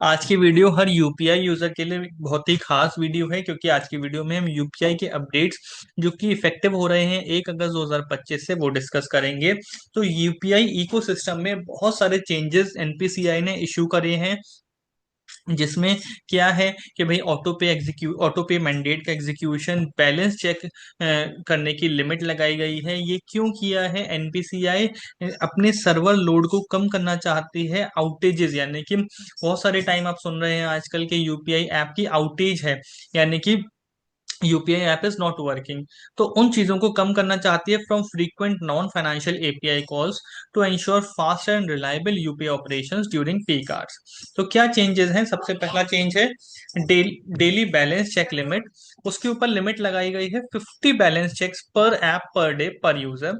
आज की वीडियो हर UPI user के लिए बहुत ही खास वीडियो है, क्योंकि आज की वीडियो में हम यूपीआई के अपडेट्स जो कि इफेक्टिव हो रहे हैं 1 अगस्त 2025 से, वो डिस्कस करेंगे। तो यूपीआई इकोसिस्टम में बहुत सारे चेंजेस एनपीसीआई ने इशू करे हैं, जिसमें क्या है कि भाई ऑटो पे मैंडेट का एग्जीक्यूशन, बैलेंस चेक करने की लिमिट लगाई गई है। ये क्यों किया है? एनपीसीआई अपने सर्वर लोड को कम करना चाहती है। आउटेजेस यानी कि बहुत सारे टाइम आप सुन रहे हैं आजकल के यूपीआई ऐप की आउटेज है, यानी कि UPI app is not working. तो उन चीजों को कम करना चाहती है from frequent non financial API calls to ensure fast and reliable UPI operations during peak hours. तो क्या चेंजेस हैं? सबसे पहला चेंज है डेली बैलेंस चेक लिमिट। उसके ऊपर लिमिट लगाई गई है 50 balance checks per app per day per user.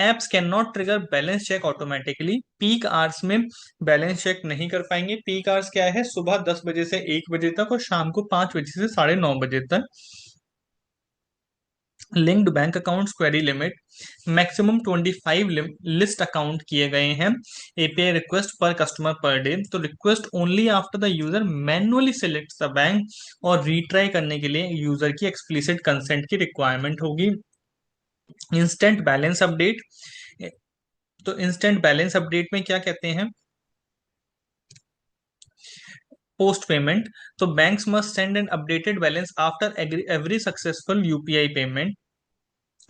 Apps can not trigger balance check automatically. Peak hours में बैलेंस चेक नहीं कर पाएंगे। पीक आवर्स क्या है? सुबह 10 बजे से 1 बजे तक और शाम को 5 बजे से 9:30 बजे तक। Linked bank accounts query limit maximum 25 list account किए गए हैं। API request per customer per day, तो request only after the user manually select the bank, और रीट्राई करने के लिए यूजर की एक्सप्लिसिट कंसेंट की रिक्वायरमेंट होगी। Instant balance update. तो इंस्टेंट बैलेंस अपडेट में क्या कहते हैं? Post payment. तो banks must send an updated balance after every successful UPI payment.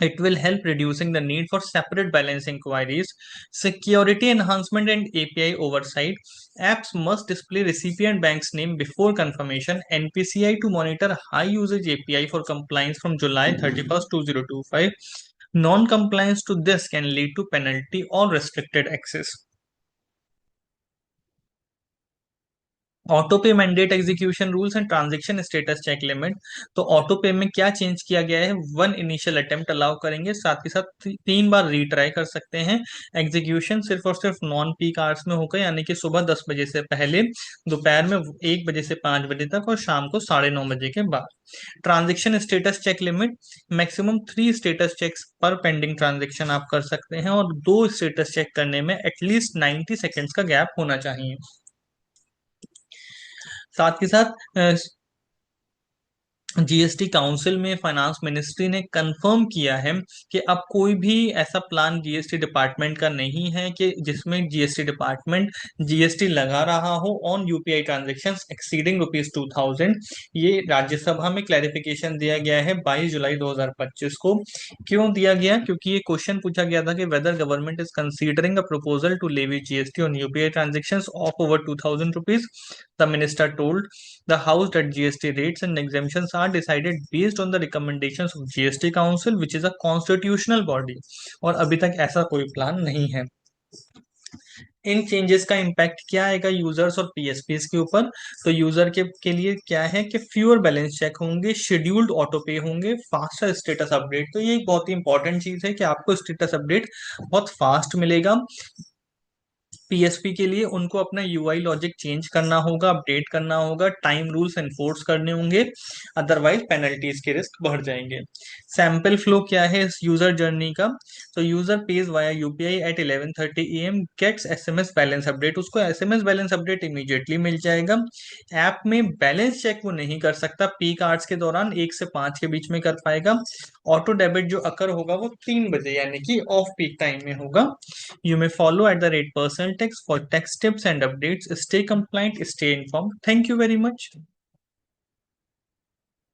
It will help reducing the need for separate balance inquiries. Security enhancement and API oversight. Apps must display recipient bank's name before confirmation. NPCI to monitor high usage API for compliance from July 31st, 2025. Non-compliance to this can lead to penalty or restricted access. Auto pay mandate execution rules and transaction status check limit. तो auto pay में क्या change किया गया है? One initial attempt allow करेंगे, साथ ही साथ 3 बार retry कर सकते हैं। एग्जीक्यूशन सिर्फ और सिर्फ नॉन पीक आवर्स में होगा, यानी कि सुबह 10 बजे से पहले, दोपहर में 1 बजे से 5 बजे तक और शाम को 9:30 बजे के बाद। Transaction status check limit maximum 3 status checks per pending transaction आप कर सकते हैं, और 2 स्टेटस चेक करने में एटलीस्ट 90 सेकेंड्स का गैप होना चाहिए। साथ ही साथ जीएसटी काउंसिल में फाइनेंस मिनिस्ट्री ने कंफर्म किया है कि अब कोई भी ऐसा प्लान जीएसटी डिपार्टमेंट का नहीं है कि जिसमें जीएसटी डिपार्टमेंट जीएसटी लगा रहा हो ऑन यूपीआई ट्रांजेक्शन्स एक्सीडिंग ₹2000। ये राज्यसभा में क्लैरिफिकेशन दिया गया है 22 जुलाई 2025 को। क्यों दिया गया? क्योंकि ये क्वेश्चन पूछा गया था कि whether government is considering a proposal to levy GST on UPI transactions of over ₹2000। The minister told the House that GST rates and exemptions are decided based on the recommendations of GST Council, which is a constitutional body. और अभी तक ऐसा कोई plan नहीं है। इन changes का impact क्या आएगा यूजर्स और पीएसपीस के ऊपर? तो यूजर के लिए क्या है कि फ्यूअर बैलेंस चेक होंगे, शेड्यूल्ड ऑटो पे होंगे, फास्टर स्टेटस अपडेट। तो ये एक बहुत ही इंपॉर्टेंट चीज है कि आपको स्टेटस अपडेट बहुत फास्ट मिलेगा। पीएसपी के लिए उनको अपना यूआई लॉजिक चेंज करना होगा, अपडेट करना होगा, टाइम रूल्स एनफोर्स करने होंगे, अदरवाइज पेनल्टीज के रिस्क बढ़ जाएंगे। सैंपल फ्लो क्या है इस यूजर जर्नी का? तो user pays via UPI at 11:30 AM, gets SMS balance update. उसको एसएमएस बैलेंस अपडेट इमीडिएटली मिल जाएगा। ऐप में बैलेंस चेक वो नहीं कर सकता, पीक आवर्स के दौरान 1 से 5 के बीच में कर पाएगा। ऑटो डेबिट जो अकर होगा वो 3 बजे यानी कि ऑफ पीक टाइम में होगा। You may follow at the rate Percentax for text tips and updates. Stay compliant, stay informed. Thank you very much.